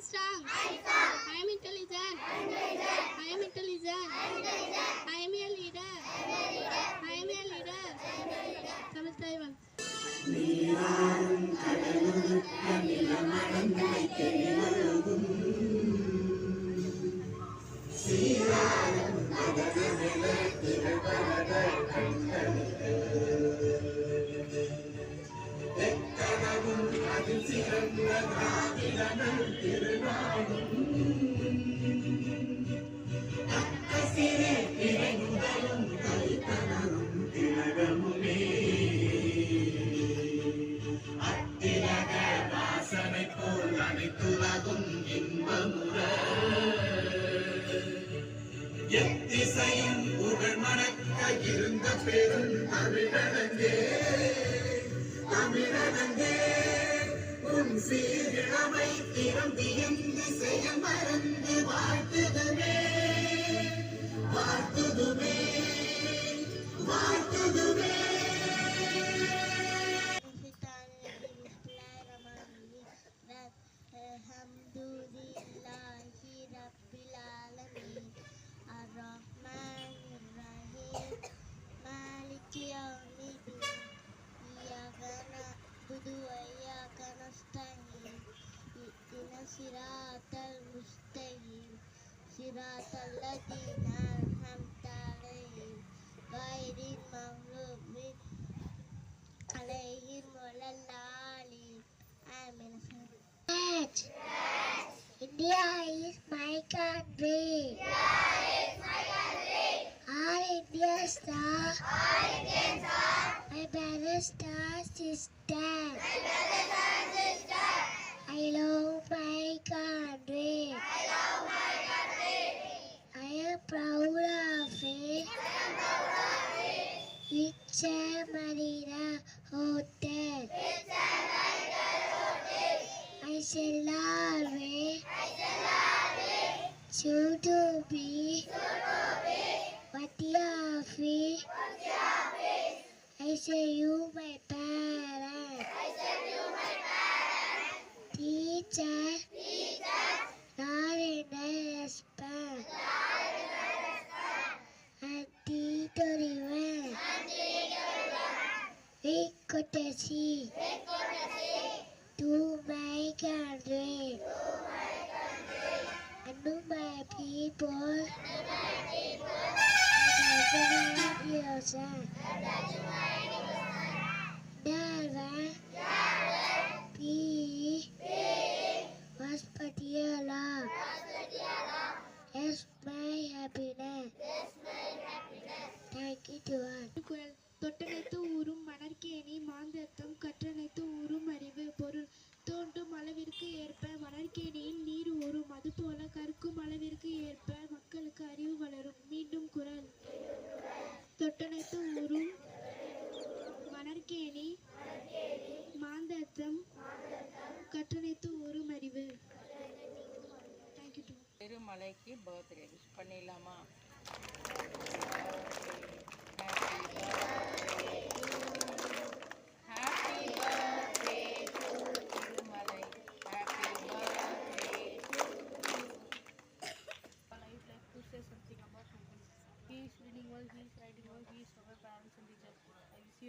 strong. I am intelligent. I am intelligent. I am a leader. I am a leader. Tamil Taiwan. எத்திசையும் புகழ் மணக்க இருந்த பெரும் தமிழனங்கே தமிழனங்கே உன் சீர்கிழமை திறந்து என் திசையம் மறந்து வாழ்த்துதுமே வாழ்த்துதுமே வாழ்த்துதுமே. صراط المستقيم صراط الذين أنعمت عليهم غير المغضوب عليهم ولا الضالين آمين. India is my country. All Indians are my brothers and sisters. I love my country. I am proud of it. It's a Marina Hotel. I shall always choose to be what you are. I say you my parents. Teacher, not in respect, and tutorial. We could see to my country and to my people. Yes, my happiness. Thank you to all. தொட்டனைத்து ஊரும் மணற்கேணி மாந்தத்தம் கற்றனைத்து ஊரும் அறிவு பொருள் தோன்றும் அளவிற்கு ஏற்ப மணற்கேணியில் நீர் ஊறும் அதுபோல கற்கும் அளவிற்கு ஏற்ப மக்களுக்கு அறிவு வளரும். மீண்டும் குரல். தொட்டனைத்து ஊரும் மணற்கேணி மாந்தத்தம் கற்றனைத்து ஊரும் அறிவு. தேங்க்யூ. திருமலைக்கு பர்த்டே விஷ் பண்ணிடலாமா?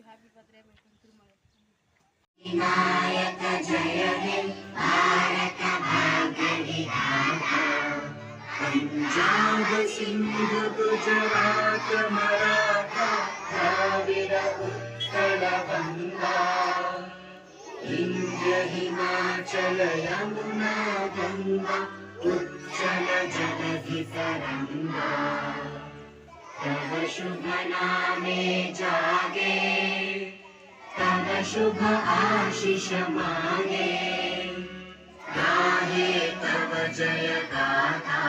Happy birthday, my friend Tirumala. Vinayaka Jaya He Bharata Bhagavitata Punjab Sindhu Gujarat Maratha Dravida Uttara Banga India Himachala Yamuna Ganga Uchala Jaladhi Taranga तव शुभ नामे जागे तव शुभ आशीष मांगे गाहे तव जय गाथा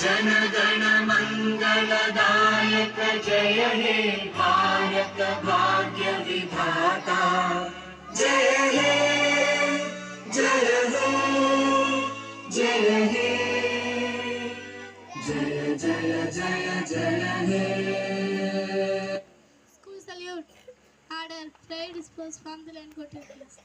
जन गण मंगलदायक जय हे भारत भाग्य विधाता जय हे जय हे जय हे जय जय जय जय हे. School salute. Order. Flag disposed from the land. Go to please.